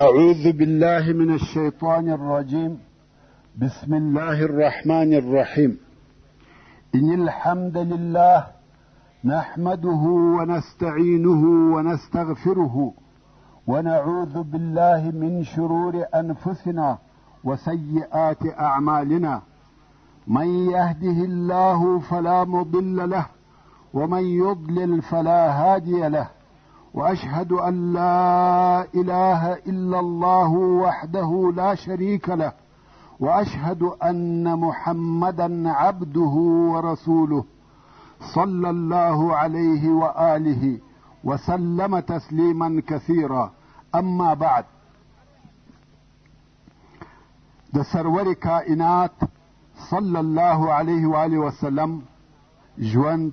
أعوذ بالله من الشيطان الرجيم. بسم الله الرحمن الرحيم. إن الحمد لله نحمده ونستعينه ونستغفره ونعوذ بالله من شرور أنفسنا وسيئات أعمالنا. من يهده الله فلا مضل له ومن يضلل فلا هادي له، وأشهد أن لا إله إلا الله وحده لا شريك له، وأشهد أن محمدا عبده ورسوله صلى الله عليه وآله وسلم تسليما كثيرا. أما بعد، د سرور کائنات صلی الله علیه و آله وسلم ژوند.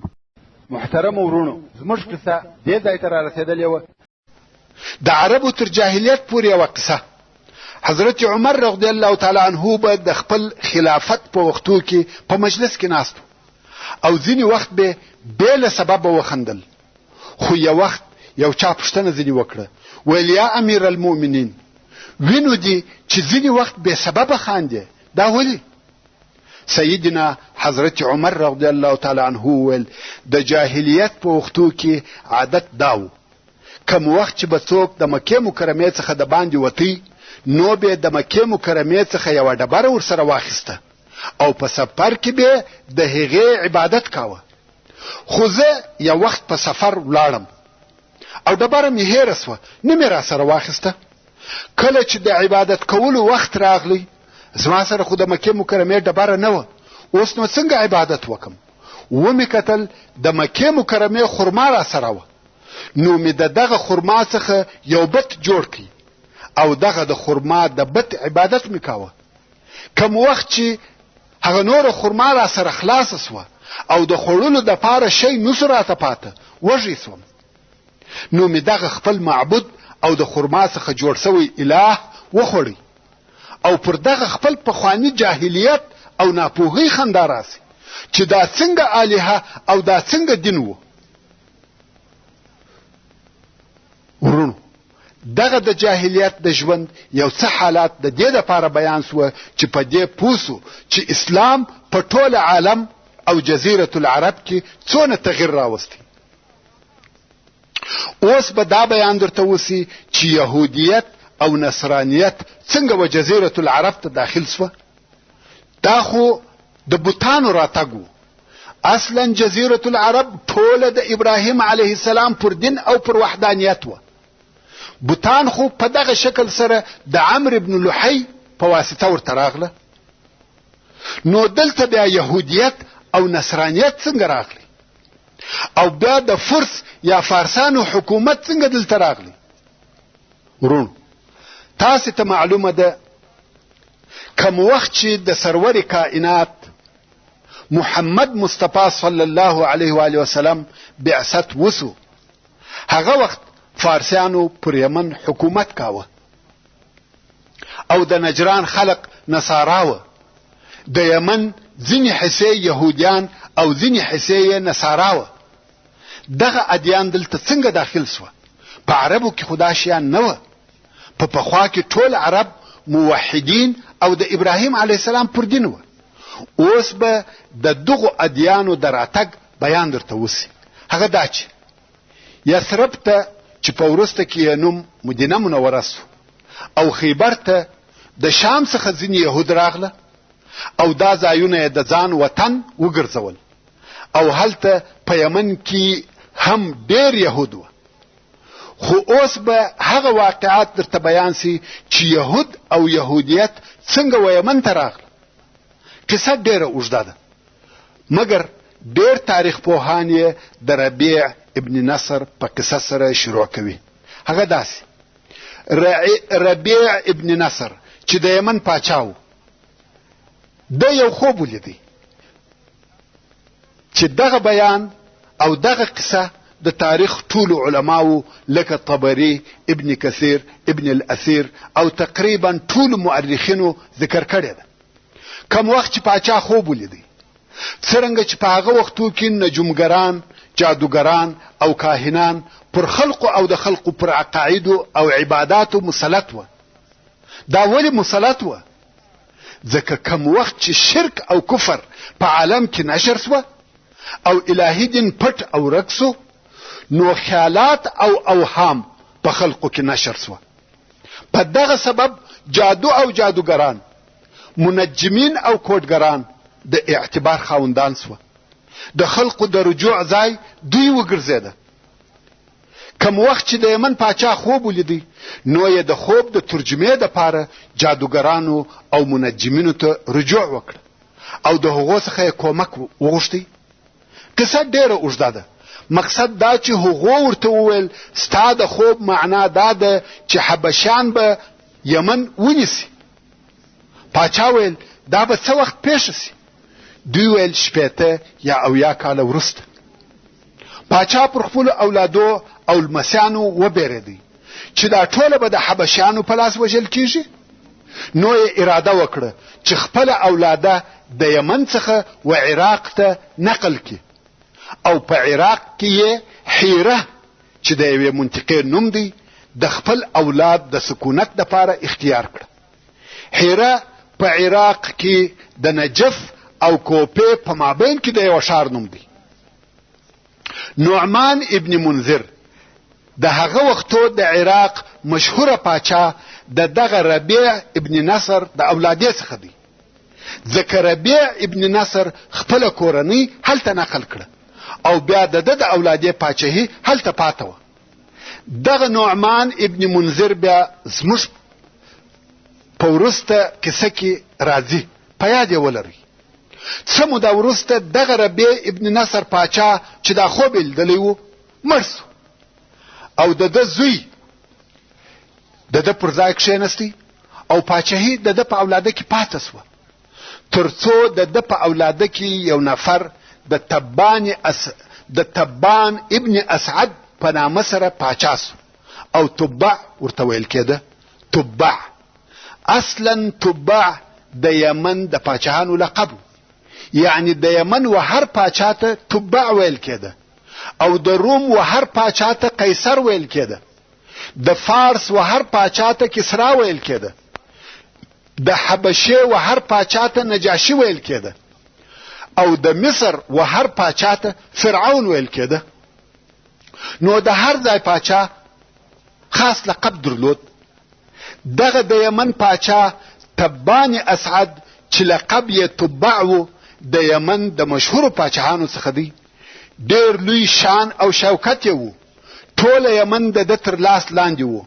محترم ورونو، زموږ قصه دې ځای ته را رسېدلې وه. د عربو تر جاهلیت پورې یوه قصه. حضرت عمر رضی الله تعالی عنه به د خپل خلافت په وختو کې په مجلس کې ناست او ځینې وخت به بې له سببه وخندل. خو یو وخت یو چا پوښتنه ځینې وکړه، ویل یا امیر المؤمنین، وینو دي چې ځینې وخت بې سببه خاندې، دا ولې؟ سیدنا حضرت عمر رضی الله تعالی عنه ویل د جاهلیت په وختو کې عادت داو، کوم وخت چې به څوک د مکې مکرمې څخه د باندې وتی نو به د مکې مکرمې څخه یوه ډبره ورسره واخیسته او په سفر کې به د هغې عبادت کاوه. خو زه یو وخت په سفر ولاړم او ډبره مې هېره سوه، نه مې راسره واخیسته. کله چې د عبادت کولو وخت راغلی، زما سره خو د مکې مکرمې ډبره نه وه، اوس نو څنګه عبادت وکم؟ ومې کتل د مکې مکرمې خرما را سره وه، نو مې د دغه خرما څخه یو بت جوړ کړي او دغه د خرما د بت عبادت مې کاوه. کم وخت چې هغه نوره خرما را سره خلاصه سوه او د خوړلو دپاره شی نسو راته پاته، وږی سوم، نو مې دغه خپل معبود او د خرما څخه جوړ سوی اله وخوړی او پر دغه خپل پخوانی جاهلیت او ناپوهی خندا راسي چې دا څنګه الهه او دا څنګه دین وو. ورونو، دغه د جاهلیت د ژوند یو څه حالات د دې دپاره بیان سوه چې په دې پوه سو چې اسلام په ټول عالم او جزیرة العرب کې څونه تغییر راوستی. اوس به دا بیان درته وسی چې یهودیت او نصرانیت څنګه و جزیرة العرب ته داخل سوه. دا خو د بوتانو راتګ و. اصلا جزیرة العرب ټوله د ابراهیم علیه السلام پر دین او پر وحدانیت و. بوتان خو په دغه شکل سره د عمرو بن لحی په واسطه ورته راغله. نو دلته بیا یهودیت او نصرانیت څنګه راغلی او بیا د فرس یا فارسانو حکومت څنګه دلته راغلی؟ ورونو، تاسو ته معلومه ده کوم وخت چې د سرور کائنات محمد مصطفی صلی الله علیه و آله وسلم بعثت وسو، هغه وخت فارسیانو پر یمن حکومت کاوه او د نجران خلق نصاراوه. د یمن ځینې حصې یهودیان او ځینې حصې نصاراوه. دغه ادیان دلته څنګه داخل سوه؟ په عربو کې خو دا شیان نه وه. په پخوا کې ټول عرب موحدین او د ابراهیم علیه السلام پر دین وه. اوس به د دغو ادیانو د راتګ بیان درته وسي. هغه دا چې یثرب ته چې په وروسته کې یې نوم مدینه منوره سو او خیبر ته د شام څخه ځینې یهود راغله او دا ځایونه یې د ځان وطن وګرځول او هلته په یمن کې هم ډېر یهود وه. خو اوس به هغه واقعات درته بیان سي چې یهود او یهودیت څنګه و یمن ته راغله. قصه ډېره اوږده ده، مګر ډېر تاریخ پوهان یې د ربیع ابن نصر په قصه سره شروع کوي. هغه داسې ربیع ابن نصر چې د یمن پاچا و، د یو خوب ولیدی چې دغه بیان او دغه قصه د تاریخ ټولو علماو لکه طبري، ابن کثیر، ابن الاثیر او تقریبا ټولو مؤرخینو ذکر کړی ده. کوم وخت چې پاچا خوب ولیدی، څرنګه چې په هغه وختو کې نجومګران، جادوګران او کاهنان پر خلقو او د خلقو پر عقایدو او عباداتو مسلط و دا ولې مسلط وه؟ ځکه کم وخت چې شرک او کفر په عالم کې نشر سوه او الهي دین پټ او ورک سو، نو خیالات او اوهام په خلقو کې نشر سوه. په دغه سبب جادو او جادوګران، منجمین او کوډګران د اعتبار خاوندان سوه. د خلقو د رجوع ځای دوی وګرځېده. کم وخت چې د یمن پاچا خوب ولیدی، نو یې د خوب د ترجمې دپاره جادوګرانو او منجمینو ته رجوع وکړه او د هغو څخه یې کومک وغوښتی. قصه ډېره اوږده ده. مقصد دا چې هغو ورته وویل ستا د خوب معنا دا ده چې حبشیان به یمن ونیسي. پاچا ویل دا به څه وخت پیښه سي؟ دوی ویل 80 یا 80 کاله وروسته. پاچا پر خپلو اولادو او لمسیانو وبېرېدی چې دا ټوله به د حبشیانو په لاس وژل کیږي. نو یې اراده وکړه چې خپله اولاده د یمن څخه و عراق ته نقل کړي او په عراق کې یې حیره چې د یوې منطقې نوم دی د خپل اولاد د سکونت دپاره اختیار کړه. حیره په عراق کې د نجف او کوپې په مابین کې د یو ښار نوم دی. نعمان ابن منذر د هغه وختو د عراق مشهوره پاچا د دغه ربیع ابن نصر د اولادې څخه دی. ځکه ربیع ابن نصر خپله کورنۍ هلته نقل کړه او بیا د ده د اولادې پاچاهي هلته پاته وه. دغه نعمان ابن منذر بیا زموږ په وروسته کیسه کې راځي، په یاد یې ولرئ. څه موده وروسته دغه ربیع ابن نصر پاچا چې دا خوب یې لیدلی و مړ سو او د ده زوی د ده پر ځای کښېنستی او پاچاهي د ده په اولاده کې پاته سوه، تر څو د ده په اولاده کې یو نفر د تبان ابن اسعد په نامه سره پاچا سو او تبع ورته ویل کېده. تبع اصلا تبع د یمن د پاچاهانو لقب، یعنی د یمن و هر پاچا ته تبع ویل کېده او د روم و هر پاچا ته قیصر ویل کېده. د فارس و هر پاچا ته کسرا ویل کېده. د حبشه و هر پاچا ته نجاشي ویل کېده او د مصر و هر پاچا ته فرعون ویل کېده. نو د هر ځای پاچا خاص لقب درلود. دغه د یمن پاچا تبان اسعد چې لقب یې تبع و د یمن د مشهورو پاچاهانو څخه دی. ډېر لوی شان او شوکت یې و. ټوله یمن د ده تر لاس لاندې و.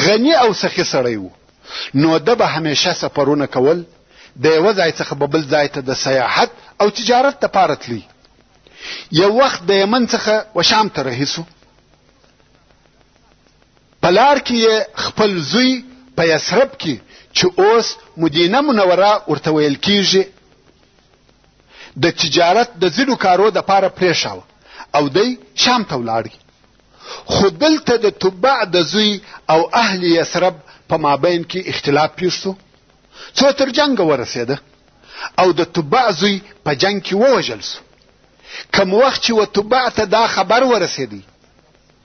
غني او سخي سړی و. نو ده به همیشه سفرونه کول، د یوه ځای څخه به بل ځای ته د سیاحت او تجارت دپاره تلي. یو وخت د یمن څخه و شام ته رهي سو. په لار کې یې خپل زوی په یثرب کې چې اوس مدینه منوره ورته ویل کیږي د تجارت د ځینو کارو دپاره پرېښاوه او دی شام ته ولاړی. خو دلته د تبع د زوی او اهل یثرب په مابین کې اختلاف پیښ سو، څو تر جنګه ورسېده او د تبع زوی په جنګ کې ووژل سو. کم وخت چې و تبع ته دا خبر ورسېدی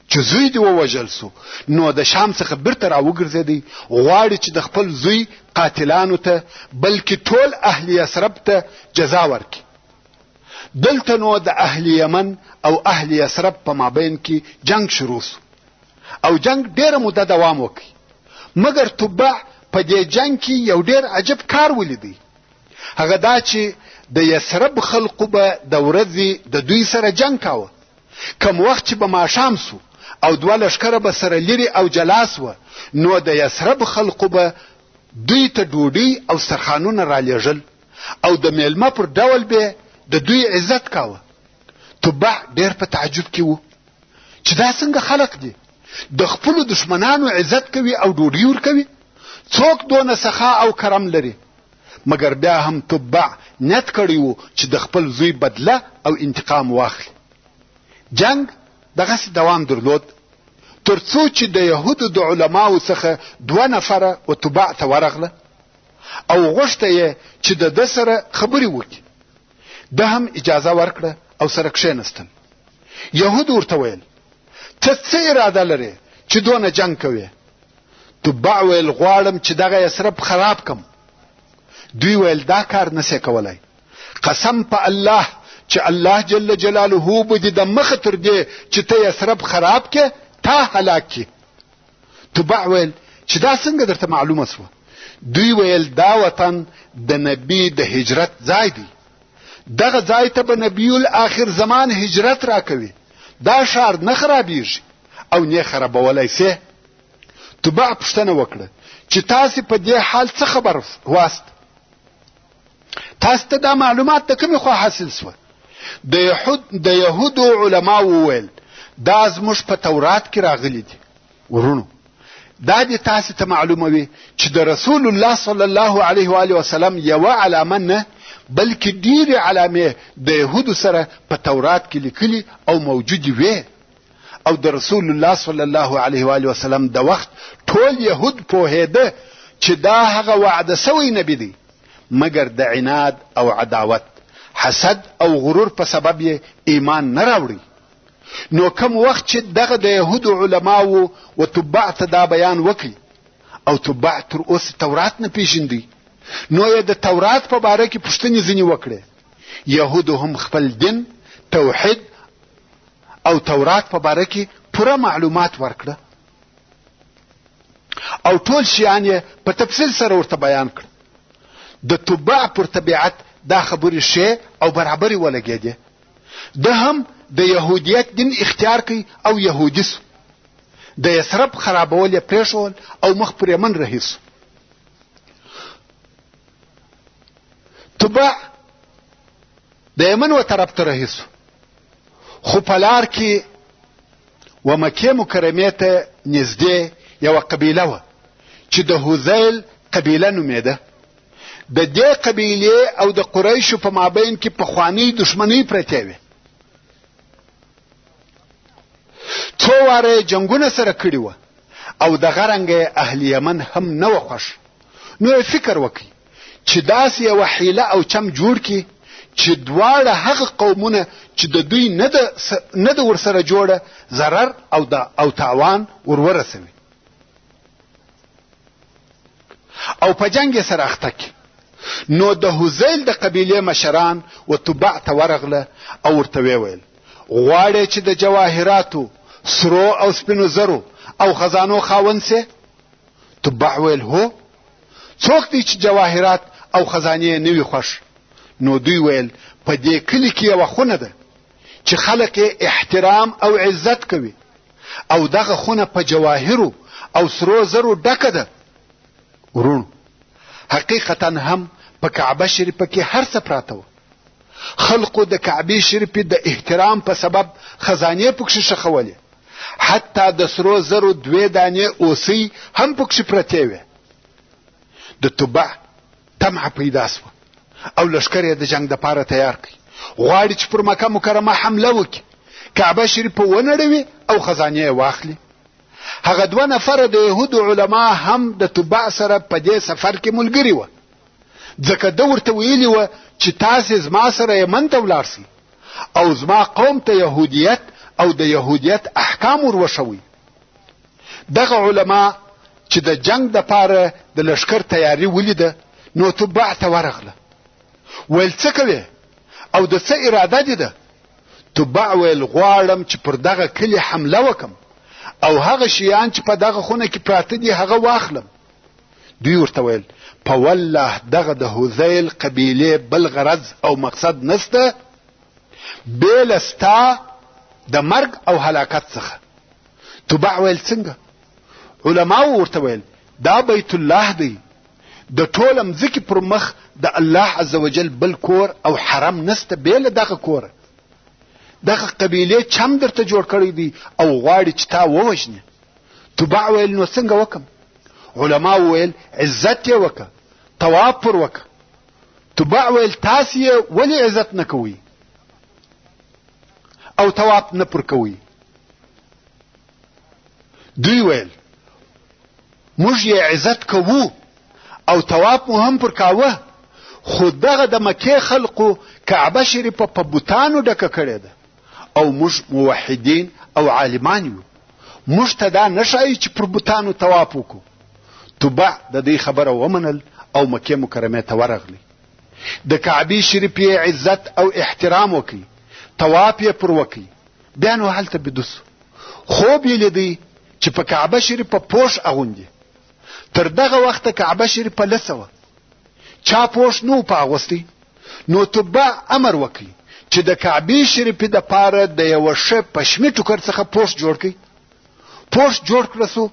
چې زوی دی ووژل سو، نو د شام څخه بیرته راوګرځېدی، غواړي چې د خپل زوی قاتلانو ته بلکې ټول اهل یثرب ته جزا ورکړي. دلته نو د اهل یمن او اهل یثرب په مابین کې جنگ شروع سو او جنگ ډېره موده دوام وکړي. مګر تبع په دې جنگ کې یو ډېر عجب کار ولیدی. هغه دا چې د یثرب خلقو به د ورځې د دوی سره جنگ کاوه. کم وخت چې به ماښام سو او دوه لښکره به سره لري او جلا سوه، نو د یثرب خلقو به دوی ته ډوډۍ او سرخانونه رالیږل او د میلمه پر ډول به د دوی عزت کاوه. تبع ډېر په تعجب کې و چې دا څنګه خلق دي، د خپلو دشمنانو عزت کوي او ډوډۍ ورکوي. څوک دونه سخا او کرم لري؟ مګر بیا هم تبع نیت کړی و چې د خپل زوی بدله او انتقام واخلي. جنگ دغسې دوام درلود تر څو چې د یهودو د علماو څخه 2 نفره و تبع ته ورغله او غوښته یې چې د ده سره خبرې وکړي. ده هم اجازه ورکړه او سره کښېنستل. یهود ورته ویل ته څه اراده لرې چې دونه جنگ کوې؟ تبع ویل غواړم چې دغه یثرب خراب کم. دوی ویل دا کار نسې کولای. قسم په الله چې الله جل جلاله به د مخه تر دې چې ته یثرب خراب کې تا هلاک کې. تبع ویل چې دا څنګه درته معلومه سوه؟ دوی ویل دا وطن د نبی د هجرت ځای دی، دغه ځای ته به نبی الاخر زمان هجرت راکوي، دا ښار نه خرابیږي او نه خرابولی سي. تبع پوښتنه وکړه چې تاسې په دې حال څه خبر واست؟ تاسو ته دا معلومات د کومې خوا حاصل سوه؟ د یهودو علما وویل دا زموږ په تورات کې راغلی دي. ورونو دا دې تاسې ته معلوموي چې د رسول الله صلی الله علیه و آله وسلم یوه علامه نه بلکې ډېرې علامې د یهودو سره په تورات کې لیکلي او موجودې وې، او د رسول الله صلی الله علیه و آله وسلم د وخت ټول یهود پوهېده چې دا هغه وعده سوی نبی دی، مګر د عناد او عداوت، حسد او غرور په سبب یې ایمان نه راوړي. نو کم وخت چې دغه د یهودو علماو و تبع ته دا بیان وکړي او تبع تر اوسه تورات نه پیژندي، نو یې د تورات په باره کې پوښتنې ځینې وکړې. یهودو هم خپل دین، توحید او تورات په باره کې پوره معلومات ورکړه او ټول شیان یې په تفصیل سره ورته بیان کړ. د تبع پر طبیعت دا خبرې ښې او برابرې ولګېدې. ده هم د یهودیت دین اختیار کوي او یهودي سو. د یثرب خرابول یې پرېښول او مخ پر یمن رهي سو. تبع د یمن و طرف ته رهي سو، خو په لار کې و مکې مکرمې ته نږدې یوه قبیله وه چې د هذیل قبیله نومېده. د دې قبیلې او د قریشو په مابین کې پخوانۍ دښمنۍ پرتې وې. څو واره جنګونه سره کړي وه او دغه رنګه اهل یمن هم نه وه خوښ. نو یې فکر وکړي چې داسې یوه حیله او چم جوړ کړي چې دواړه هغه قومونه چې د دوی نه د ورسره جوړه ضرر او تاوان ورورسوي او په جنګ سره اخته کړي. نو د هذیل د قبیلې مشران و تبع ته ورغله او ورته ویل غواړې چې د جواهراتو، سرو او سپینو زرو او خزانو خاوند سي؟ تبع ویل هو. څوک دی چې جواهرات او خزانې نه وي خوښ؟ نو دوی ویل په دې کلي کې یوه خونه ده چې خلک یې احترام او عزت کوي او دغه خونه په جواهرو او سرو زرو ډکه ده. ورونو حقیقتا هم په کعبه شریفه کې هر څه پراته وه. خلقو د کعبې شریفې د احترام په سبب خزانې پکښې ښخولې، حتی د سرو زرو 2 دانې اوسۍ هم پکښې پرتې وې. د تبع طمع پیدا سوه او لښکر یې د جنګ دپاره تیار کړي. غواړي چې پر مکه مکرمه حمله وکړي، کعبه شریفه ونړوي او خزانې یې واخلي. هغه 2 نفره د یهودو علما هم د تبع سره په دې سفر کې ملګري وه، ځکه ده ورته ویلي وه چې تاسې زما سره یمن ته ولاړ سئ او زما قوم ته یهودیت او د یهودیت احکام ور وښوئ. دغه علما چې د جنگ دپاره د لښکر تیاری ولیده، نو تبع ته ورغله. ویل څه کوې او د څه اراده دې ده؟ تبع ویل غواړم چې پر دغه کلي حمله وکم او هغه شیان چې په دغه خونه کې پراته دي هغه واخلم. دوی ورته ویل په والله دغه د هذیل قبیلې بل غرض او مقصد نسته بې له ستا د مرګ او هلاکت څخه. تبع ویل څنګه؟ علماو ورته ویل دا بیت الله دی، د ټوله مځکې پر مخ د الله عز وجل بل کور او حرم نسته بې له دغه کوره. دغه قبیلې چم درته جوړ کړی دی او غواړي چې تا ووژني. تبع ویل نو څنګه وکم؟ علما ویل عزت یې وکه، طواف پر وکه. تبع ویل تاسې یې ولې عزت نه کوئ او طواف نه پر کوئ؟ دوی ویل موږ یې عزت کوو او طواف مو هم پر کاوه، خو دغه د مکې خلقو کعبه شریفه په بوتانو ډکه کړې ده او موږ موحدین او عالمان یو، موږ ته دا نه ښایي چې پر بوتانو طواف وکړو. تبع د دې خبره ومنل او مکه مکرمه ته ورغلی. د کعبه شریف عزت او احترام وکي، طواف یې پر وکي. بیا نو هلته بدوس خوب یې لیدی چې په کعبه شریف په پوش اغوندي. تر دغه وخت کعبه شریف په لسوه چا پوش نو په اغوستي. نو تبع امر وکي چې د کعبه شریف د پاره د یو ش پښمی ټوکر څخه پوش جوړ کړي. پوش جوړ کړسو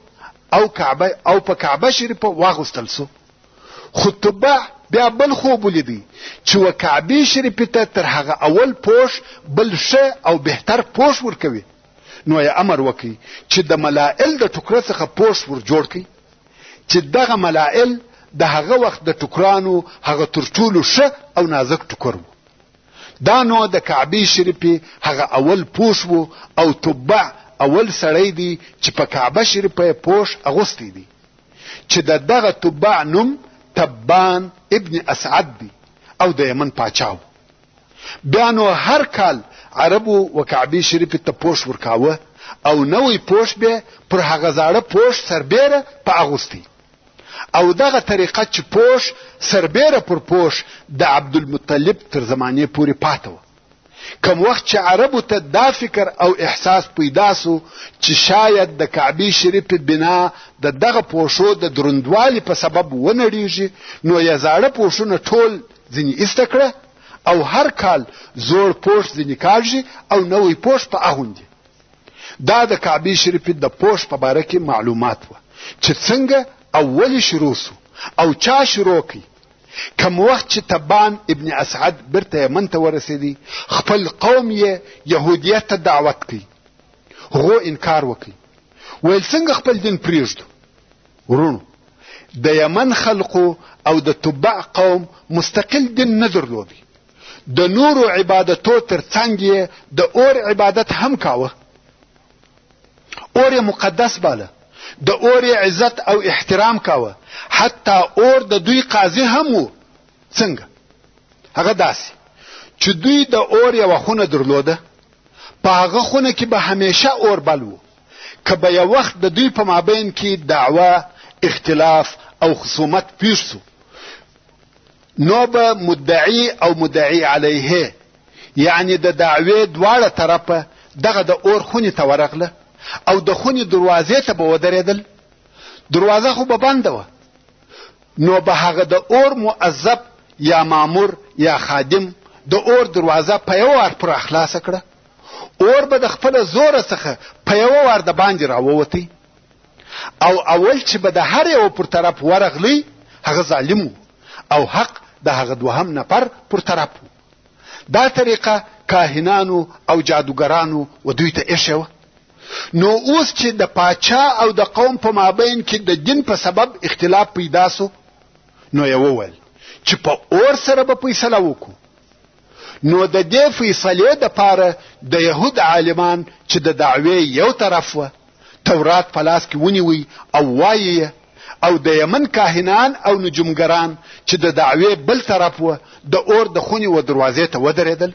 او کعبه او په کعبه شریف واغوستل سو. خو تبع بیا بل خوب ولیدي چې و کعبه شریف ته تر هغه اول پوش بل شه او بهتر پوش ورکوي. نو یې امر وکي چې د ملائل د ټوکر څخه پوش ور جوړ کړي چې دغه ملائل د هغه وخت د ټوکرانو هغه ترټولو شه او نازک ټوکر وو. دا نو د کعبه شریف هغه اول پوش وو او تبع اول سړی دی چې په کعبه شریف پوش اغوستی دی چې دغه تبع نوم تبان ابن اسعد دی او د یمن پاچاو. بیا نو هر کال عربو و کعبه شریف ته پوش ورکاوه او نوې پوش به پر هغه زاړه پوش سربیره په اغوستی. او دغه طریقه چې پوش سربیره پر پوش د عبدالمطلب تر زمانه پورې پاتو. کوم وخت چې عربو ته دا فکر او احساس پیدا سو چې شاید د کعبه شریف بنا د دغه پوشو د دروندوالي په سبب ونړیږي، نو یې زاړه پوشونه ټول ځینې استکړه او هر کال زوړ پوش ځینې کاږي او نوې پوش په اغوندي. دا د کعبه شریف د پوش په باره کې معلومات و چې څنګه اولی شروع سو او چا شروع کی. کم وخت چې تبان ابن اسعد برته یمن ته ورسېدی، خپل قوم یې يهودیت ته دعوت کړي. هغه انکار وکړي، ویل څنګه خپل دین پریږدو. ورونو د یمن خلقو او د تبع قوم مستقل دین نه درلودي. د نورو عبادتو تر څنګ یې د اور عبادت هم کاوه. اور مقدس باله، د اور عزت او احترام کاوه. حتی اور د دوی قاضي هم وو. څنګه؟ هغه داسې چې دوی د اور یو خونه درلوده، په هغه خونه کې به همیشه اور بل وو. که به یو وخت د دوی په مابین کې دعوا، اختلاف او خصومت پیښ سو، نو به مدعی او مدعی علیه یعنی د دعوی دواړه طرفه دغه د اور خونې ته ورغله او د خونې دروازې ته به ودرېدل. دروازه خو به بنده وه، نو به هغه د اور مؤذب یا مامور یا خادم د اور دروازه په یو وار پر اخلاص کړه. اور به د خپل زور څخه په یو وار د باندې راووتی او اول چې به د هر یو پر طرف ورغلی هغه ظالم او حق د هغه دوهم نفر پر طرف. دا طریقه کاهنانو او جادوګرانو و دوی ته ایښه. نو اوس چې د پاچا او د قوم په مابین کې د دین په سبب اختلاف پیدا سو، نو یې وویل چې په اور سره به فیصله وکړو. نو د دې فیصلې دپاره د یهود عالمان چې د دعوې یو طرف وه تورات په لاس کې ونیوی او وایي، او د یمن کاهنان او نجومګران چې د دعوې بل طرف وه د اور د خونې و دروازې ته ودرېدل.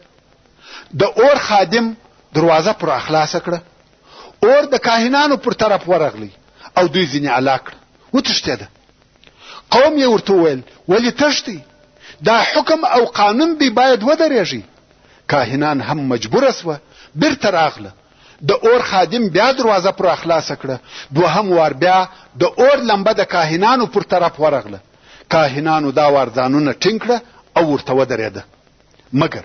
د اور خادم دروازه پر اخلاصه کړه. اور د کاهنانو پر طرف ورغلی او دوی ځینې علا کړه، وتښتېده. قوم یې ورته وویل ولې تښتئ؟ دا حکم او قانون دی باید ودرېږي. کاهنان هم مجبوره سوه، بیرته راغله. د اور خادم بیا دروازه پر اخلاصه کړه. دوهم وار بیا د اور لمبه د کاهنانو پر طرف ورغله. کاهنانو دا وار ځانونه ټینګ کړه او ورته ودرېده. مګر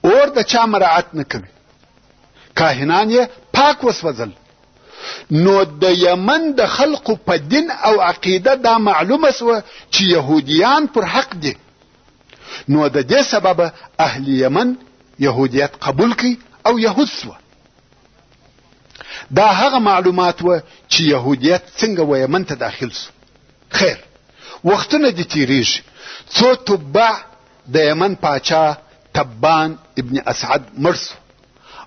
اور د چا مراعات نه کوي. کاهنان یې پاک وسوځل. نو د یمن د خلقو په دین او عقیده دا معلومه سوه چې یهودیان پر حق دي. نو د دې سبب اهل یمن یهودیت قبول کی او یهود سوه. دا هغه معلومات و چې یهودیت څنګه و یمن ته داخل سو. خیر وختونه دي تیریږي. څو تبع د یمن پاچا تبان ابن اسعد مړ سو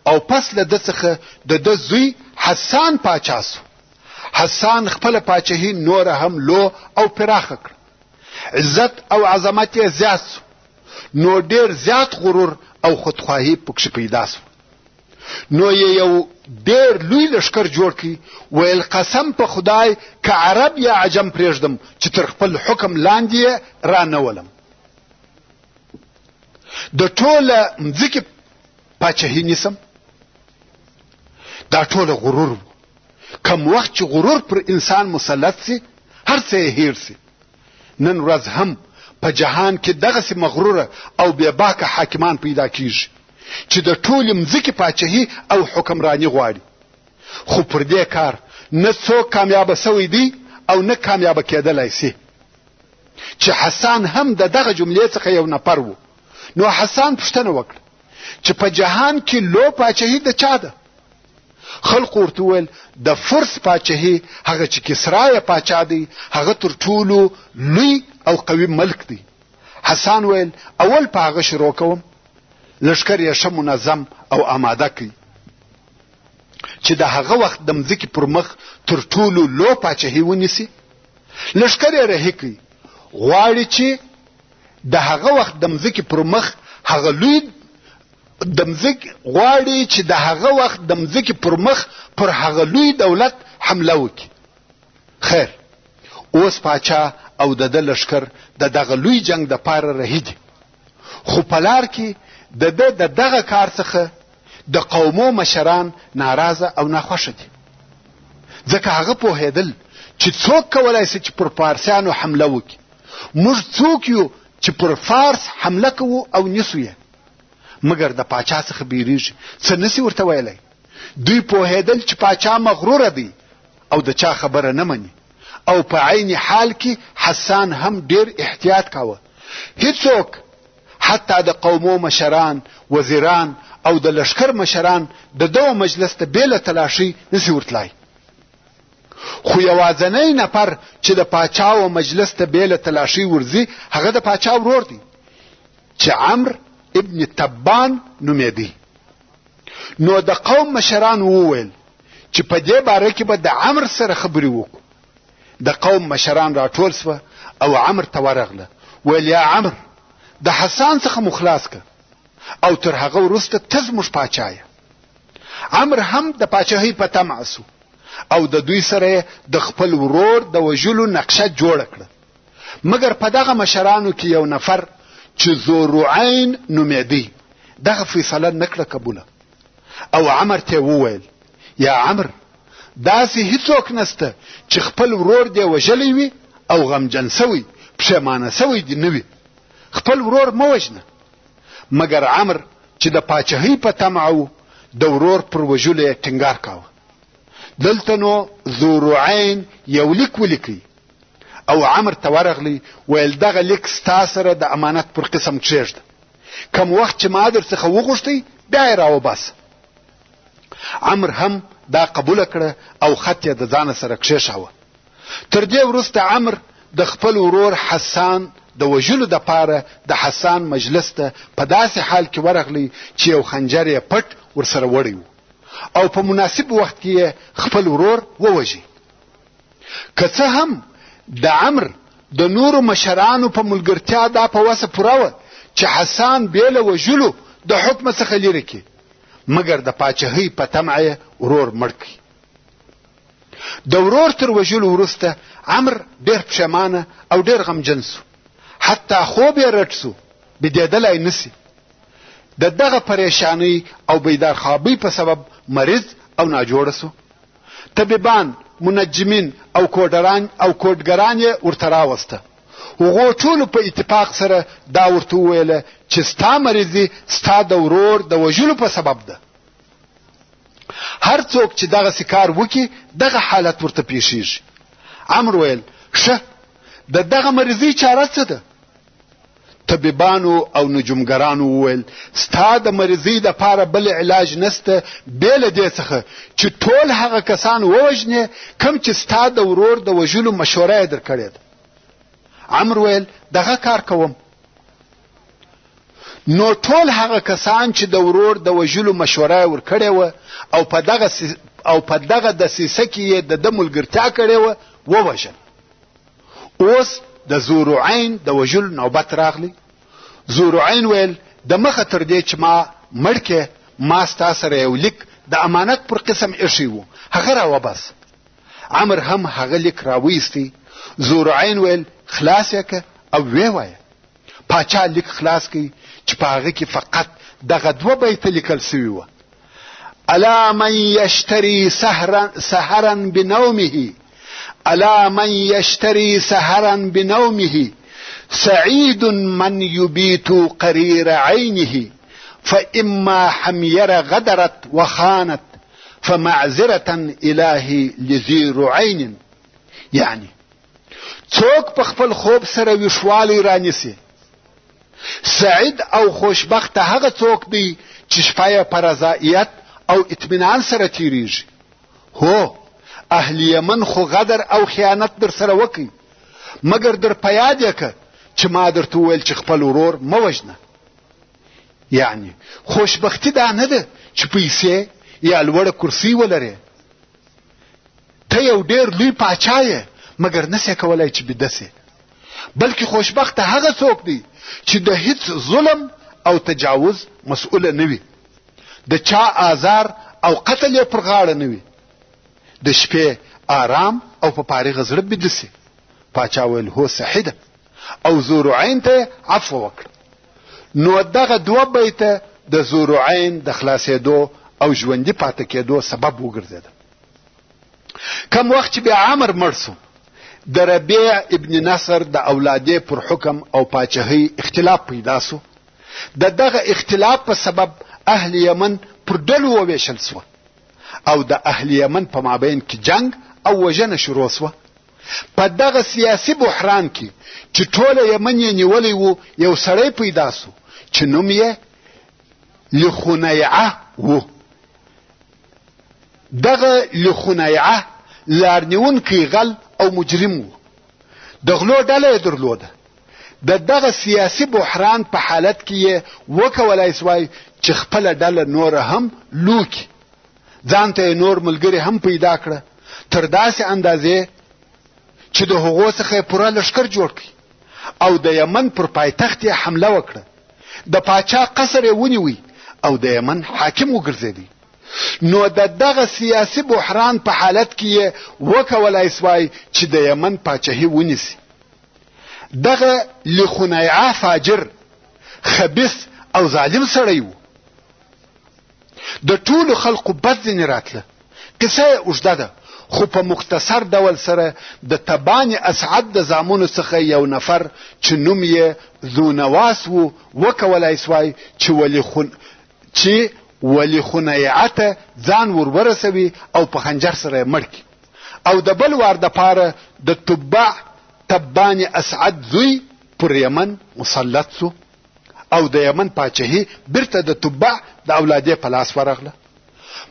او پس له ده څخه د ده زوی حسان پاچا سو. حسان خپل پاچاهي نوره هم لو او پراخه کړه. عزت او عظمت یې زیات سو. نو ډیر زیات غرور او خودخواهی پکښې پیدا سو. نو یو ډېر لوی لشکر جوړ کړي، ویل قسم په خدای که عرب یا عجم پرېږدم چې تر خپل حکم لاندې را نه ولم. د ټوله مځکې پاچهي نیسم. دا ټوله غرور و. کم وخت چې غرور پر انسان مسلط سي هر څه یې هیر سي. نن ورځ هم په جهان کې دغسې مغروره او بې باکه حاکمان پیدا کیږي چې د ټولې مځکې پاچهي او حکمراني غواړي، خو پر دې کار نه څوک کامیابه سوی دی او نه کامیابه کېدلی سي. چې حسان هم د دغه جملې څخه یو نفر و. نو حسان پوښتنه وکړه چې په جهان کې لو پاچهي د چا ده؟ خلق ورته وویل د فرس پاچهي، هغه چې کسرا یې پاچا دی، هغه تر ټولو لوی او قوي ملک دی. حسان ویل اول په هغه شروع کوم، لشکر یې ښه منظم او آماده کړي چې د هغه وخت د مځکې پر مخ تر ټولو لو پاچهي ونیسي. لشکر یې رهي کړي، غواړي چې د هغه وخت د مځکې پر مخ هغه لوی غواړي چې د هغه وخت د مځکې پر مخ پر هغه لوی دولت حمله وکړي. خیر، اوس پاچا او د ده لشکر د دغه لوی جنگ د پاره رهي دي، خو په لار کې د دغه کار څخه د قومو مشران ناراضه او ناخوښه دي، ځکه هغه پوهېدل چې څوک کولای شي چې پر فارسیانو حمله وکړي. موږ څوک یو چې پر فارس حمله کوو او نیسو یې، مګر د پاچا څخه بیریږي، څه نسی ورته ویلی. دوی پوهېدل چې پاچا مغروره دی او د چا خبره نه مني، او په عین حال کې حسان هم ډیر احتیاط کاوه. هیڅوک حتی د قومو مشران، وزیران او د لشکر مشران د دغه مجلس ته بېله تلاشي نسی ورتلای. خو یوازنی نفر چې د پاچا و مجلس ته بېله تلاشي ورځي هغه د پاچا ورور دی چې عمرو ابن تبان نومېدی. نو د قوم مشران وویل چې په دې باره کې به د عمرو سره خبرې وکړو. د قوم مشران راټول سوه او عمرو ته ورغله، ویل یا عمرو د حسان څخه مو خلاص که او تر هغه وروسته ته زموږ پاچا یې. عمرو هم د پاچاهۍ په طمع سو او د دوی سره د خپل ورور د وژلو نقشه جوړه کړه، مګر په دغه مشرانو کې یو نفر چې ذوالرعین نومېدی دغه فیصله نه کړه قبوله. او عمرو ته وویل یا عمرو داسې هیڅوک نسته چې خپل ورور دی وژلی وي او غمجن سوی پښیمانه سوی دی نه وي، خپل ورور مه وژنه. مګر عمرو چې د پاچاهۍ په طمع و د ورور پر وژلو یې ټینګار کاوه. دلته نو ذوالرعین یو لیک ولیکي او عمرو ته ورغلی، ویل دغه لیک ستا سره د امانت پر قسم کښېږده، کم وخت چې ما در څخه وغوښتی بیا یې راوباسه. عمرو هم دا قبوله کړه او خط یې د ځانه سره کښېښاوه. تر دې وروسته عمرو د خپل ورور حسان د وژلو دپاره د حسان مجلس ته په داسې حال کې ورغلی چې یو خنجر یې پټ ورسره وړی و او په مناسب وخت کې یې خپل ورور ووژي. که څه هم د عمرو د نورو مشرانو په ملګرتیا دا په وسه پوره وه چې حسان بې له وژلو د حکم څخه لرې کړي، مګر د پاچاهۍ په طمع یې ورور مړ کړي. د ورور تر وژلو وروسته عمرو ډېر پښیمانه او ډېر غمجن سو، حتی خوب یې رټ سو، بیدېدلی نسي. د دغه پریشانۍ او بیدارخوابۍ په سبب مریض او ناجوړه سو. طبیبان، منجمین او کوډګران یې ورته راوسته. هغو ټولو په اتفاق سره دا ورته وویله چې ستا مریضي ستا د ورور د وژلو په سبب ده. هر څوک چې دغسې کار وکړي دغه حالت ورته پیښیږي. عمرو ویل ښه، د دغه مریضۍ چاره څه ده؟ طبیبانو او نجومګرانو وویل ستا د مریضۍ دپاره بل علاج نسته بې له دې څخه چې ټول هغه کسان ووژنې کوم چې ستا د ورور د وژلو مشوره یې درکړې ده. عمرو ویل دغه کار کوم. نو ټول هغه کسان چې د ورور د وژلو مشوره یې ورکړې وه او په دغه دسیسه کې یې د ده ملګرتیا کړې وه ووژل. اوس د ذوالرعین د وژلو نوبت راغلی. ذوالرعین ویل د مخه تر دې چې ما مړ کې ما ستا سره یو لیک د امانت پر قسم ایښی و، هغه راوباس. عمر هم هغه لیک راویستی. ذوالعین ویل خلاص یې که او وی وایه. پاچا لیک خلاص کی چې په هغه کې فقط دغه 2 بیته لیکل سوي وه: الا من یشتری سهرا بنومه، الا من یشتری سهرا بنومه، سعید من یبیت قریر عینه، فاما حمیر غدرت وخانت فمعذرة الهی لذیر عین. یعنی څوک په خپل خوب سره ویښوالی رانیسي. سعید او خوشبخت هغه څوک دی چې شپه په رضایت او اطمینان سره تیریږي. هو اهل یمن خو غدر او خیانت در سره وکي، مګر در په یاد یې که چې ما درته وویل چې خپل ورور مه وژنه. یعنی خوشبختی دا نه ده چې پیسې یا لوړه کرسي ولرې. ته یو ډېر لوی پاچا یې مګر نسې کولی چې بیده سې. بلکې خوشبخت هغه څوک دی چې د هیڅ ظلم او تجاوز مسؤله نه وي، د چا آزار او قتل یې پر غاړه نه وي، د شپې آرام او په فارغه زړه بیده سي. پاچا ویل هو صحیح ده، او ذوالعین ته عفو وکړه. نو دغه 2 بیته د ذوالعین د خلاصېدو او ژوندي پاتې کېدو سبب وګرځېده. کم وخت چې بیا عمر مړ سو، د ربیع ابن نصر د اولادې پر حکم او پاچهۍ اختلاف پیدا سو. دغه اختلاف په سبب اهل یمن پر ډلو وویشل سوه او د اهل یمن په مابین کې جنگ او وژنه شروع سوه. په دغه سیاسي بحران کې چې ټوله یمن یې نیولی و، یو سړی پیدا سو چې نوم یې لخنیعه و. دغه لخنیعه لارنیونکی غل او مجرم و. د غلو ډله یې درلوده. دغه سیاسي بحران په حالت کې یې وکولای سوای چې خپله ډله نوره هم لوکي، ځان ته یې نور ملګري هم پیدا کړه، تر داسې اندازې چې د هغو څخه یې پوره لښکر جوړ کړي او د یمن پر پایتخت یې حمله وکړه. د پاچا قصر یې ونیوی او د یمن حاکم وګرځېدی. نو دغه سیاسي بحران په حالت کې یې وکولای سوای چې د یمن پاچهي ونیسي. دغه لخنیعه فاجر، خبیث او ظالم سړی و. د ټولو خلقو بد ځینې راتله. قصه یې اوږده ده، خو په مختصر ډول سره د تبان اسعد د زامنو څخه یو نفر چې نوم یې ذونواس و وکولای سوای چې ولی خنیعه ته ځان ورورسوي او په خنجر سره یې مړ کړي. او د بل وار دپاره د تبان اسعد زوی پر یمن مسلط سو او د یمن پاچهي بیرته د تبع د اولادې په لاس ورغله.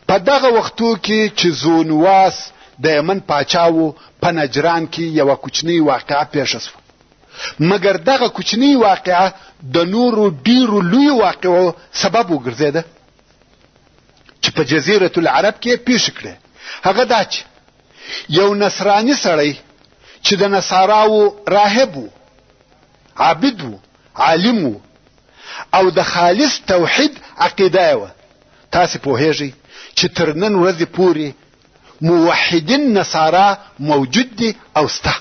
په دغه وختو کې چې ذونواس د یمن پاچا و، په نجران کې یوه کوچنۍ واقعه پیښه سوه. مګر دغه کوچنۍ واقعه د نورو ډیرو لویو واقعو سبب وګرځېده چې په جزیرة العرب کې پیښ کړه. هغه دا چې یو نصرانی سړی چې د نصاراو راهب و، عابد و، عالم و او د خالص توحید عقیده و. تاسې پوهیږئ چې تر نن ورځې پورې موحدین نصارا موجود دي او سته،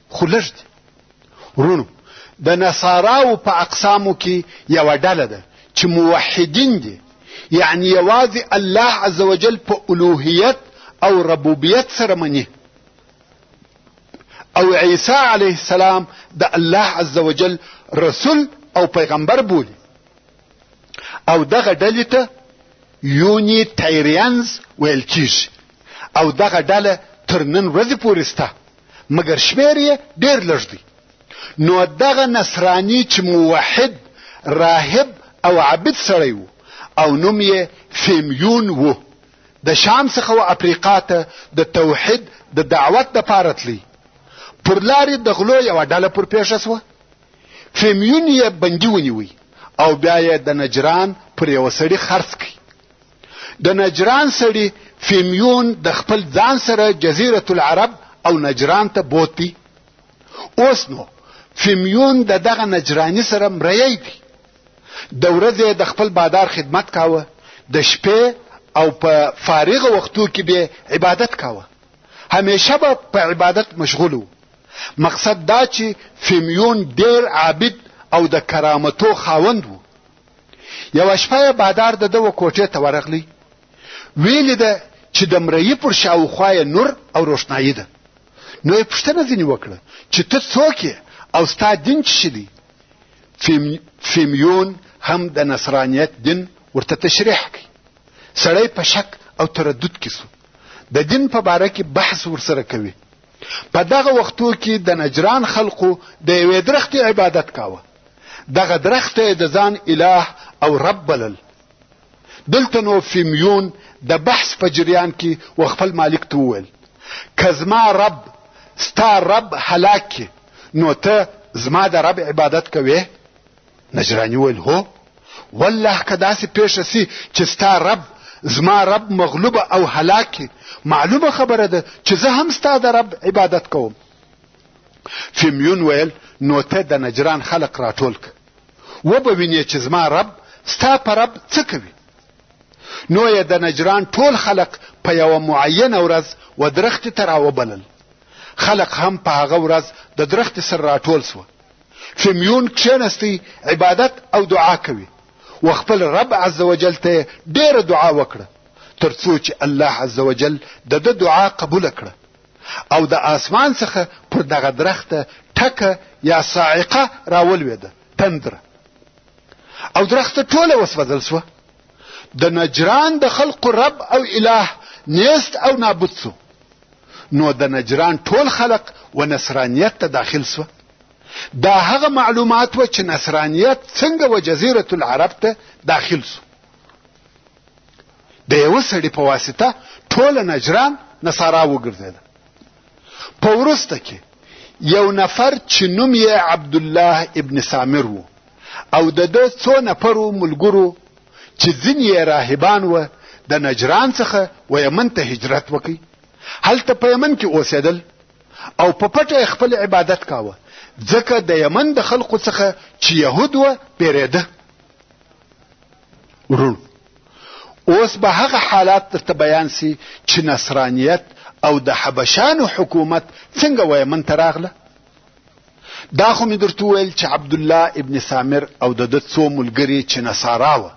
خو لږ دي. ورونو، د نصاراو په اقسامو کې یوه ډله ده چې موحدین دي، یعنی یوازې الله عز وجل په الوهیت او ربوبیت سره مني، او عیسی علیه السلام د الله عز وجل رسول او پیغمبر بولي. او دغه ډلې ته یونیټیرینز ویل کیږي او دغه ډله تر نن ورځې پورې سته، مګر شمېر یې ډېر لږ دی. نو دغه نصراني چې موحد، راهب او عابد سړی و او نوم یې فیمیون و، د شام څخه و افریقا ته د توحید د دعوت دپاره تلی. پر لارې د غلو یوه ډله پر پیښه سوه. فیمیون یې بندي ونیوی او بیا یې د نجران پر یوه سړي خرڅ کړي. د نجران سړي فیمیون د خپل ځان سره جزیرة العرب او نجران ته بوتی. اوس نو فیمیون دغه نجرانی سره مریی دی. د ورځې د خپل بادار خدمت کاوه، د شپې او په فارغ وختو کې به عبادت کاوه، همیشه به په عبادت مشغول و. مقصد دا چې فیمیون ډیر عابد او د کرامتو خاوند و. یو شپه بادار د دو کوټې ته ورغلی، ویل ده چې د مریی پر شاوخوا نور او روشنايي ده. نو یې پوښتنه ځینې وکړه چې ته څوک یې او ستا دین څه دی؟ فیمیون هم د نصرانیت دین ورته تشریح کړي. سړی په شک او تردد کې سو، د دین په باره کې بحث ورسره کوي. په دغه وختو کې د نجران خلقو د یوې درختې عبادت کاوه. دغه درخت د ځان اله او رب بلل. دلته نو فیمیون د بحث په جریان کې وخپل مالک ته وویل، که زما رب ستا رب هلاک کې، نو ته زما د رب عبادت کوې؟ نجرانی ویل هو، والله که داسې پیښه سي چې ستا رب زما رب مغلوب او هلاک کې، معلومه خبره ده چې زه هم ستا د رب عبادت کوم. فیمیون ویل نو ته د نجران خلق راټول که، وبوینې چې زما رب ستا په رب څه کوي. نو یې د نجران ټول خلق په یوه معینه ورځ و درختې ته راوبلل. خلق هم په هغه ورځ د درختې سره راټول سوه. فیمیون کښېنستی، عبادت او دعا کوي، و خپل رب عز وجل ته ډیره دعا وکړه، تر څو چې الله عز وجل د ده دعا قبوله کړه او د آسمان څخه پر دغه درخته ټکه یا صاعقه راولوېده، تندره، او درخته ټوله وسوځل سوه. د نجران د خلقو رب او اله نیست او نابود سو. نو د نجران ټول خلق و نصرانیت ته داخل سوه. دا هغه معلومات و چې نصرانیت څنګه و جزیرة العرب ته داخل سو. د یو سړي په واسطه ټول نجران نصارا وګرځیده. په وروسته کې یو نفر چې نوم یې عبدالله ابن سامر و او د ده څو نفرو ملګرو چې ځینې یې راهبان و، د نجران څخه و یمن ته هجرت وکړي. هلته په یمن کې اوسېدل او په پټه خپل عبادت کاوه، ځکه د یمن د خلقو څخه چې یهود و بیریده. ورونو، اوس به هغه حالات درته بیان سي چې نصرانیت او د حبشانو حکومت څنګه و یمن ته راغله. دا خو مې درته وویل چې عبدالله ابن سامر او د ده څو ملګري چې نصارا وه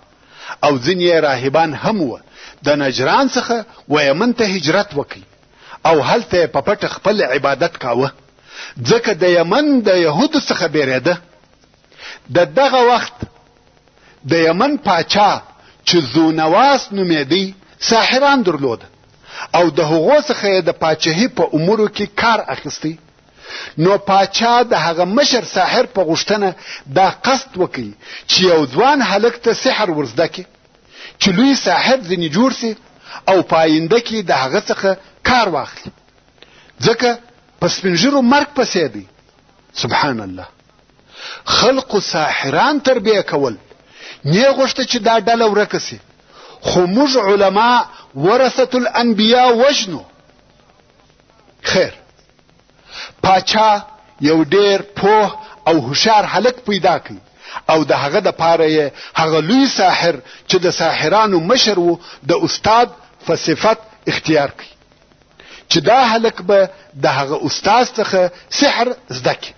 او ځینې راهبان هم وه، د نجران څخه و یمن ته هجرت وکړي او هلته یې په پټه خپل عبادت کاوه، ځکه د یمن د یهودو څخه بیریده. د دغه وخت د یمن پاچا چې ذونواس نومېدی ساحران درلوده او د هغو څخه یې د پاچهي په امورو کې کار اخیستی. نو پاچا د هغه مشر ساحر په غوښتنه دا قصد وکړي چې یو ځوان هلک ته سحر ورزده کړي چې لوی ساحر ځینې جوړ سي او په آینده کې د هغه څخه کار واخلي، ځکه په سپین ږیرو مرګ پسې دی. سبحان الله. خلقو ساحران تربیه کول، نه غوښته چې دا ډله ورکه سي، خو موږ علما ورثة الانبیاء وژنو. خیر، پاچا یو ډیر پوه او هوښیار هلک پیدا کړي او د هغه د پاره یې هغه لوی ساحر چې د ساحرانو مشر و د استاد په صفت اختیار کړي چې دا هلک به د هغه استاد څخه سحر زده کړي.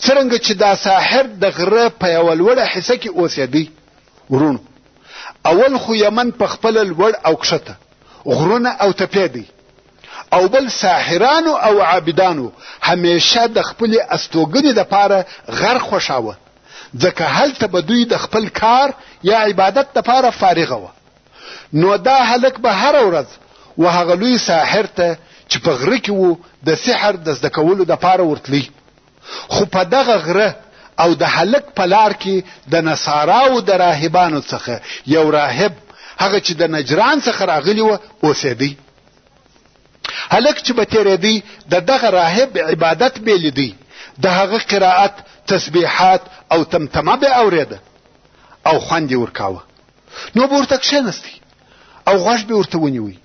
څرنګه چې دا ساحر د غره په یوه لوړه حصه کې اوسېدی. ورونو، اول خو یمن په خپله لوړ او کښته غرونه او تپې دی، او بل ساحرانو او عابدانو همیشه د خپل استوګنې دپاره غر خوښاوه، ځکه هلته به دوی د خپل کار یا عبادت دپاره فارغه وه. نو دا هلک به هره ورځ و هغه لوی ساحر ته چې په غره کې و د سحر د زده کولو دپاره ورتلی. خو په دغه غره او د هلک په لار کې د نصاراو د راهبانو څخه یو راهب، هغه چې د نجران څخه راغلی و، اوسېدی. هلک چې به تېرېدی د دغه راهب عبادت به لیدی، د هغه قرائت، تسبیحات او تمتمه به اورېده او خوند یې ورکاوه. نو به ورته کښېنستی او غوږ به ورته ونیوی،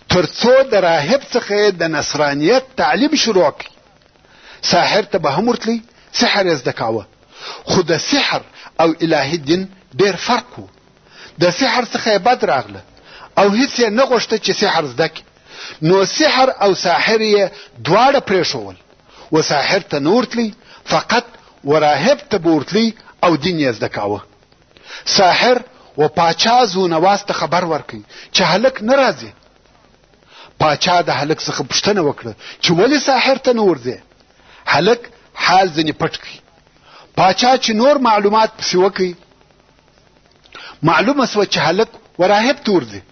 تر څو د راهب څخه د نصرانیت تعلیم شروع کړي. ساحر ته به هم ورتلی، سحر یې زده کاوه، خو د سحر او الهي دین ډېر فرق و. د سحر څخه بد راغله او هیڅ یې نه غوښته چې سحر زده کړي، نو سحر او ساحر یې دواړه پرېښول. و ساحر ته نه ورتلی، فقط و راهب ته به ورتلی او دین یې زده کاوه. ساحر و پاچا زونواس ته خبر ورکړي چې هلک نه راځي. پاچا د هلک څخه پوښتنه وکړه چې ولې ساحر ته نه ورځې؟ هلک حال ځنې پټ کړي. پاچا چې نور معلومات پسې وکړي، معلومه سوه چې هلک و راهب ته ورځي.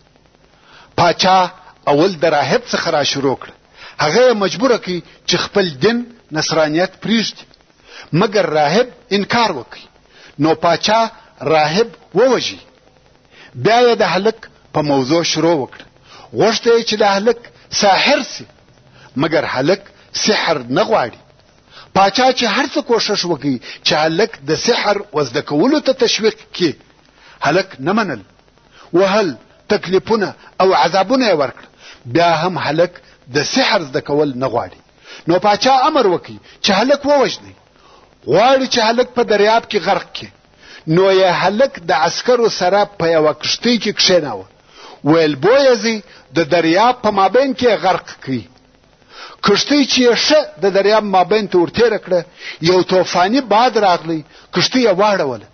پاچا اول د راهب څخه را شروع کړه، هغه یې مجبوره کړي چې خپل دین نصرانیت پرېږدي، مګر راهب انکار وکړي. نو پاچا راهب ووژي. بیا یې د هلک په موضوع شروع وکړه، غوښته یې چې د هلک ساحر سي، مګر هلک سحر نه غواړي. پاچا چې هر څه کوښښ وکړي چې هلک د سحر وزده کولو ته تشویق کړي، هلک نه منل. وهل، تکلیفونه او عذابونه یې ورکړه، بیا هم هلک د سحر زده کول نه غواړي. نو پاچا امر وکړي چې هلک ووژني. غواړي چې هلک په دریاب کې غرق کړي. نو یې هلک د عسکرو سره په یوه کښتۍ کې کښېناوه. ویل بویه ځي د دریاب په مابین کې غرق کړي. کښتۍ چې یې ښه د دریاب مابین ته ورتېره کړه، یو طوفاني باد راغلی، کښتۍ یې واړوله.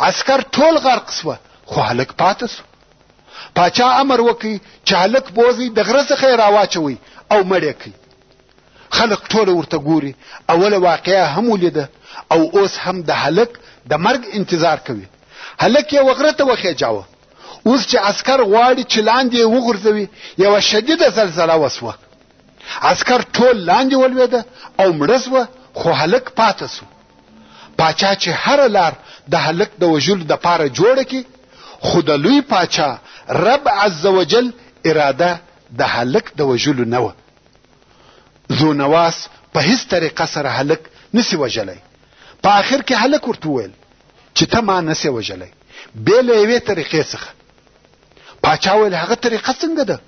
عسکر ټول غرق سوه، خو هلک پاته سو. پاچا امر وکړي چې هلک بوځي د غره څخه یې راواچوي او مړ یې کړي. خلک ټوله ورته ګوري. اوله واقعه هم ولیده او اوس هم د هلک د مرګ انتظار کوي. هلک یې وغره ته وخېجاوه. اوس چې عسکر غواړي چې لاندې یې وغورځوي، یوه شدیده زلزله وسوه. عسکر ټول لاندې ولوېده او مړه سوه، خو هلک پاته سو. پاچا چې هره لار د هلک د وژلو دپاره جوړه کړي، خو د لوی پاچا رب عز وجل اراده د هلک د وژلو نه وه. زونواس په هیڅ طریقه سره هلک نسی وژلی. په آخر کې هلک ورته وویل چې ته ما نسی وژلی بې له یوې طریقې څخه. پاچا ویل هغه طریقه څنګه ده؟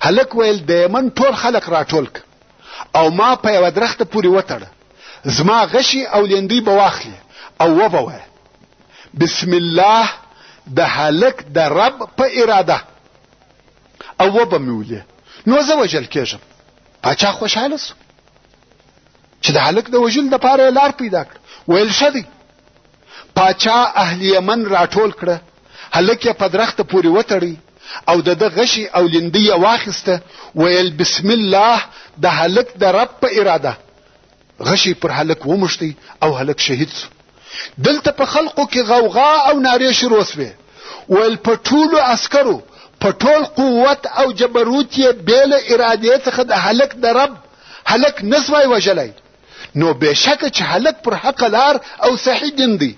هلک ویل د یمن ټول خلک راټول که او ما په یوه درخته پورې وتړه، زما غشي او لیندۍ به واخلي او وبه وایه بسم الله د هلک د رب په اراده، او وبه مې ولې، نو زه وژل کېږم. پاچا خوشحاله سو چې د هلک د وژلو دپاره یې لار پیدا کړه. ویل ښه دی. پاچا اهل یمن راټول کړه، هلک یې په درخته پورې وتړی او د ده غشي او لیندۍ یې واخیسته. ویل بسم الله د هلک د رب په اراده. غشي پر هلک وموښتی او هلک شهید سو. دلته په خلقو کې غوغا او نارې شروع سوې. ویل په ټولو عسکرو په ټول قوت او جبروت یې بې له ارادې څخه د هلک د رب هلک نسوای وژلی، نو بېشکه چې هلک پر حق لار او صحیح دین دی.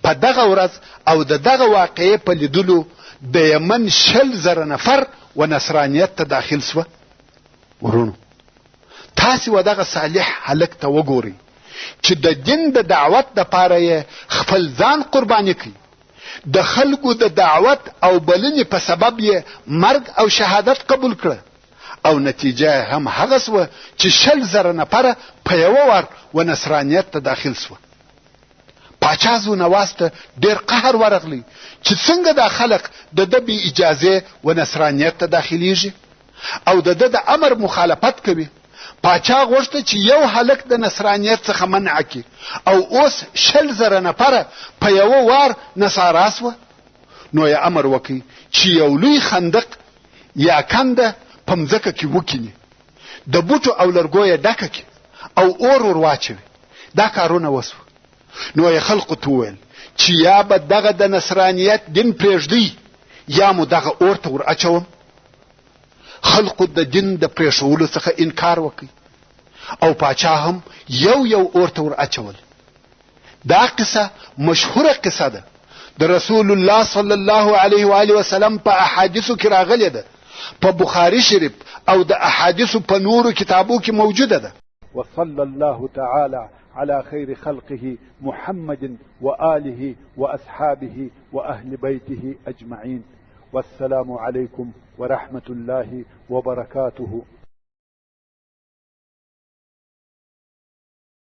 په دغه ورځ او د دغه واقعې په لیدلو د یمن 100,000 نفر و نصرانیت ته داخل سوه. ورونو، تاسې و دغه صالح هلک ته وګورئ چې د دین د دعوت دپاره یې خپل ځان قرباني کړي. د خلکو د دعوت او بلنې په سبب یې مرګ او شهادت قبول کړه، او نتیجه هم هغه سوه چې 100,000 نفره په یوه وار و نصرانیت ته داخل سوه. پاچا زونواس ته ډېر قهر ورغلی چې څنګه دا خلق د ده بې اجازې و نصرانیت ته داخلیږي او د ده د امر مخالفت کوي. پاچا غوښته چې یو هلک د نصرانیت څخه منع کړي او اوس 100,000 نفره په یوه وار نصارا سوه. نو یې امر وکړي چې یو لوی خندق یا کنده په مځکه کې وکیني، د بوټو او لرګو یې ډکه کړي او اور ور واچوي. دا کارونه وسوه. نو یې خلقو ته وویل چې یا به دغه د نصرانیت دین پرېږدئ یا مو دغه اور ته ور اچوم. خلقو د دین د پرېښولو څخه انکار وکړي او پاچا هم یو یو اور ته ور اچول. دا قصه مشهوره قصه ده، د رسول الله صلی الله علیه و آله وسلم په احادیثو کې راغلې ده، په بخاری شریف او د احادیثو په نورو کتابو کې موجوده ده. وصلى الله تعالى على خير خلقه محمد وآله وأصحابه وأهل بيته أجمعين. والسلام عليكم ورحمة الله وبركاته.